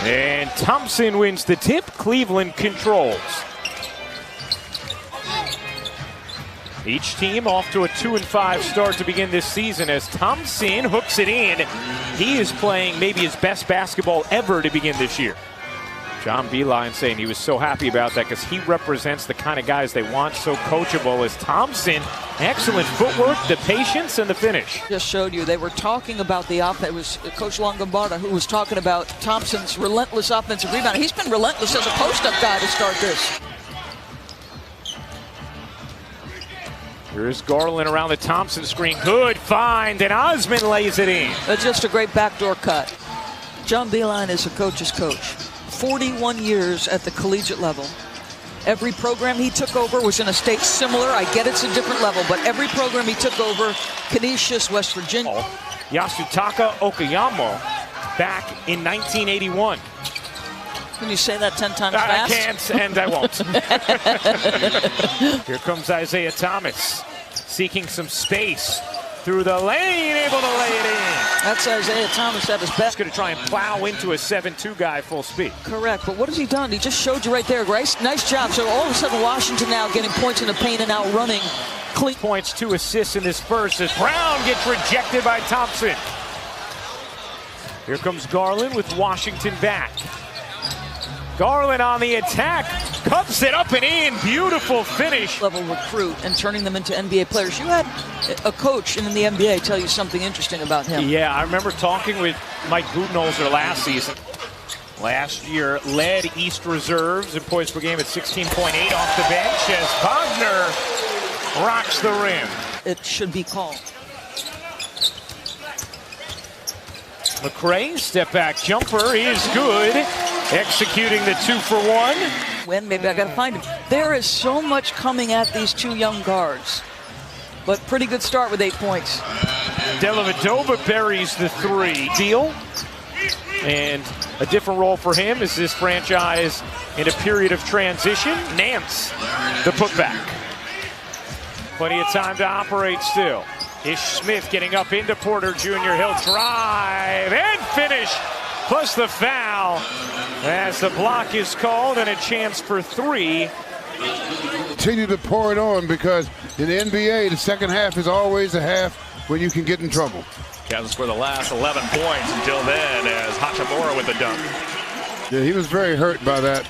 And Thompson wins the tip. Cleveland controls. Each team off to a 2-5 start to begin this season as Thompson hooks it in. He is playing maybe his best basketball ever to begin this year. John Beilein saying he was so happy about that because he represents the kind of guys they want, so coachable as Thompson. Excellent footwork, the patience, and the finish. Just showed you they were talking about the offense. It was Coach Longobardo who was talking about Thompson's relentless offensive rebound. He's been relentless as a post-up guy to start this. Here's Garland around the Thompson screen. Good find, and Osman lays it in. That's just a great backdoor cut. John Beilein is a coach's coach. 41 years at the collegiate level. Every program he took over was in a state similar. I get it's a different level, but every program he took over, Canisius, West Virginia. Yasutaka Okayama back in 1981. Can you say that 10 times fast? I can't, and I won't. Here comes Isaiah Thomas, seeking some space through the lane, able to lay it in. That's Isaiah Thomas at his best. He's going to try and plow into a 7-2 guy full speed. Correct, but what has he done? He just showed you right there. Nice job. So all of a sudden, Washington now getting points in the paint and outrunning. Points, 2 assists in this first as Brown gets rejected by Thompson. Here comes Garland with Washington back. Garland on the attack, cups it up and in, beautiful finish. Level recruit and turning them into NBA players. You had a coach in the NBA tell you something interesting about him. Yeah, I remember talking with Mike Budenholzer last season. Last year, led East Reserves in points per game at 16.8 off the bench as Wagner rocks the rim. It should be called. McRae, step back jumper is good. Executing the 2-for-1. When maybe I got to find him. There is so much coming at these two young guards, but pretty good start with 8 points. Dellavedova buries the 3. Deal, and a different role for him as this franchise in a period of transition. Nance, the putback. Plenty of time to operate still. Ish Smith getting up into Porter Jr. He'll drive and finish. Plus the foul as the block is called and a chance for 3. Continue to pour it on because in the NBA, the second half is always a half when you can get in trouble. Cavs for the last 11 points until then as Hachimura with the dunk. Yeah, he was very hurt by that,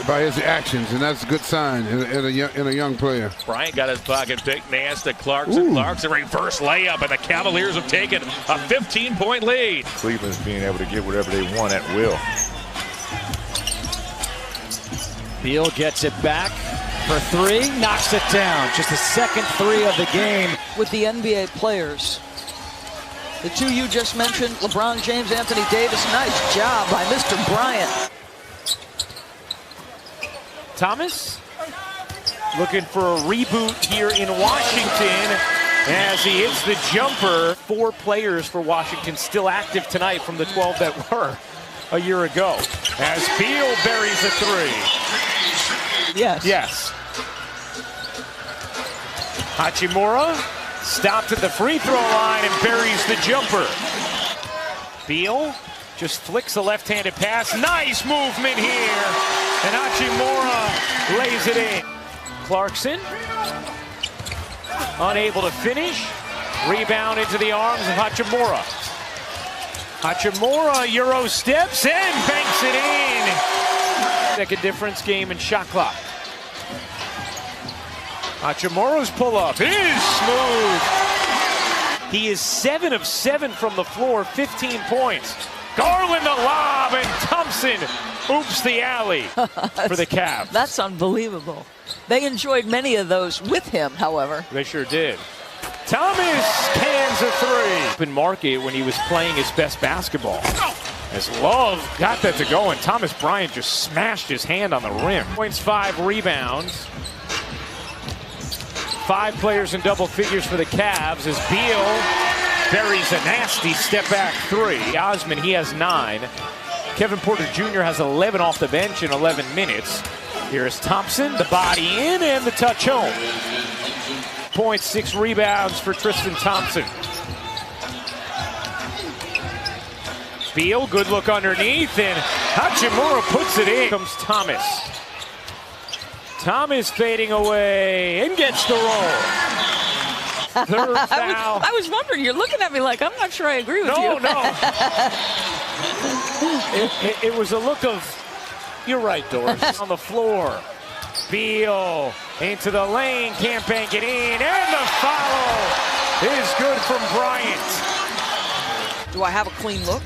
by his actions, and that's a good sign in a young player. Bryant got his pocket picked. Nance to Clarkson. Ooh. Clarkson reverse layup, and the Cavaliers have taken a 15-point lead. Cleveland's being able to get whatever they want at will. Beal gets it back for 3, knocks it down. Just the second 3 of the game. With the NBA players, the 2 you just mentioned, LeBron James, Anthony Davis, nice job by Mr. Bryant. Thomas looking for a reboot here in Washington as he hits the jumper. 4 players for Washington still active tonight from the 12 that were a year ago. As Beal buries a 3. Yes. Yes. Hachimura stopped at the free throw line and buries the jumper. Beal just flicks a left-handed pass. Nice movement here. And Hachimura lays it in. Clarkson unable to finish. Rebound into the arms of Hachimura. Hachimura Euro steps and banks it in. Second difference game in shot clock. Hachimura's pull-up is smooth. He is 7 of 7 from the floor, 15 points. Garland the lob, and Thompson oops the alley for the Cavs. That's unbelievable. They enjoyed many of those with him, however. They sure did. Thomas cans a 3. Open market when he was playing his best basketball. As Love got that to go, and Thomas Bryant just smashed his hand on the rim. Points, 5 rebounds. 5 players in double figures for the Cavs as Beal buries a nasty step-back 3. Osman, he has 9. Kevin Porter Jr. has 11 off the bench in 11 minutes. Here is Thompson, the body in, and the touch home. Points, 6 rebounds for Tristan Thompson. Beal, good look underneath, and Hachimura puts it in. Comes Thomas. Thomas fading away and gets the roll. Third foul. I was wondering, you're looking at me like I'm not sure I agree with you. No. it was a look of, you're right, Doris. On the floor. Beal into the lane, can't bank it in, and the foul is good from Bryant. Do I have a clean look,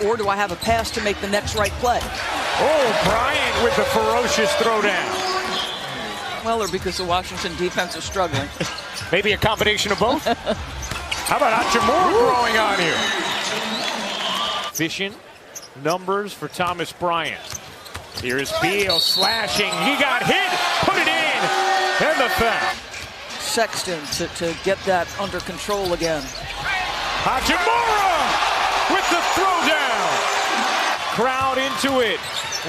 or do I have a pass to make the next right play? Oh, Bryant with the ferocious throwdown. Well, or because the Washington defense is struggling. Maybe a combination of both. How about Hachimura growing on here? Efficient numbers for Thomas Bryant. Here's Beal slashing. He got hit. Put it in. And the foul. Sexton to get that under control again. Hachimura with the throwdown. Crowd into it.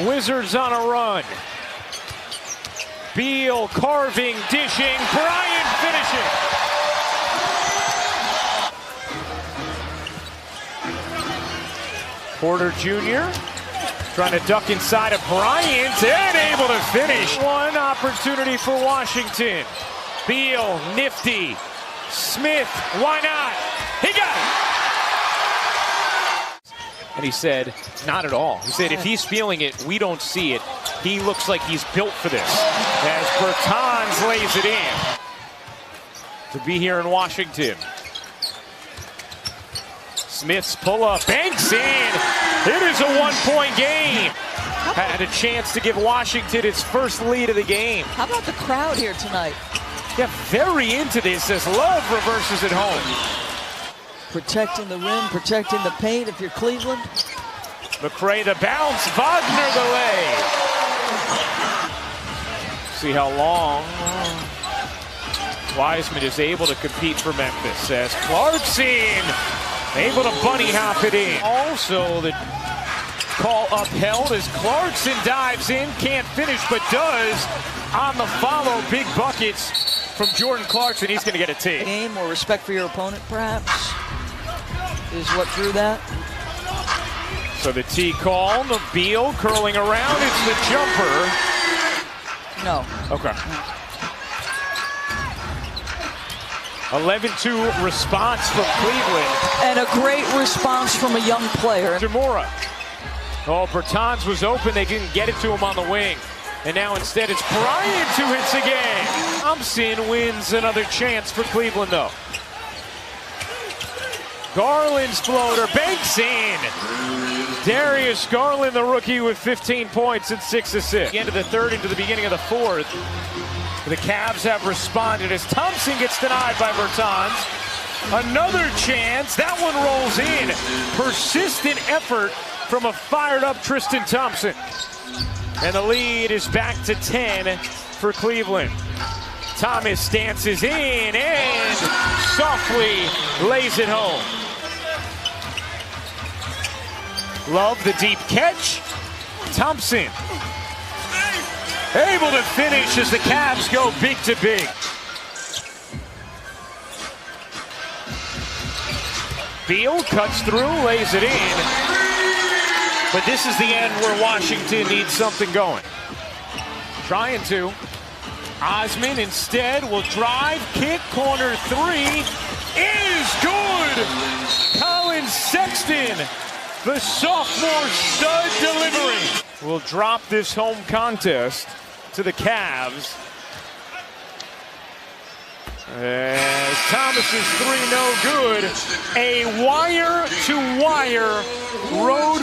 Wizards on a run. Beal carving, dishing. Bryant finishing. Porter Jr. trying to duck inside of Bryant and able to finish. One opportunity for Washington. Beal, nifty. Smith, why not? He got it. And he said, not at all. He said, if he's feeling it, we don't see it. He looks like he's built for this. As Bertans lays it in. To be here in Washington. Smith's pull-up, banks in. It is a one-point game. Had a chance to give Washington its first lead of the game. How about the crowd here tonight? Yeah, very into this as Love reverses it home. Protecting the rim, protecting the paint if you're Cleveland. McRae the bounce, Wagner the lay. See how long Wiseman is able to compete for Memphis as Clarkson able to bunny hop it in. Also the call upheld as Clarkson dives in, can't finish but does on the follow. Big buckets from Jordan Clarkson. He's going to get a tee. Game or respect for your opponent perhaps is what drew that. So the tee call, the Beal curling around, it's the jumper. No. Okay. 11-2 response from Cleveland. And a great response from a young player. Hachimura. Oh, Bertans was open. They didn't get it to him on the wing. And now instead it's Bryant who hits again. Thompson wins another chance for Cleveland, though. Garland's floater banks in. Darius Garland, the rookie, with 15 points and 6 assists. The end of the third into the beginning of the fourth. The Cavs have responded as Thompson gets denied by Bertans. Another chance. That one rolls in. Persistent effort from a fired-up Tristan Thompson. And the lead is back to 10 for Cleveland. Thomas dances in and softly lays it home. Love the deep catch. Thompson able to finish as the Cavs go big to big. Beal cuts through, lays it in. But this is the end where Washington needs something going. Trying to. Osman instead will drive, kick, corner three is good. Colin Sexton, the sophomore stud delivering. Will drop this home contest to the Cavs. As Thomas's three no good. A wire-to-wire road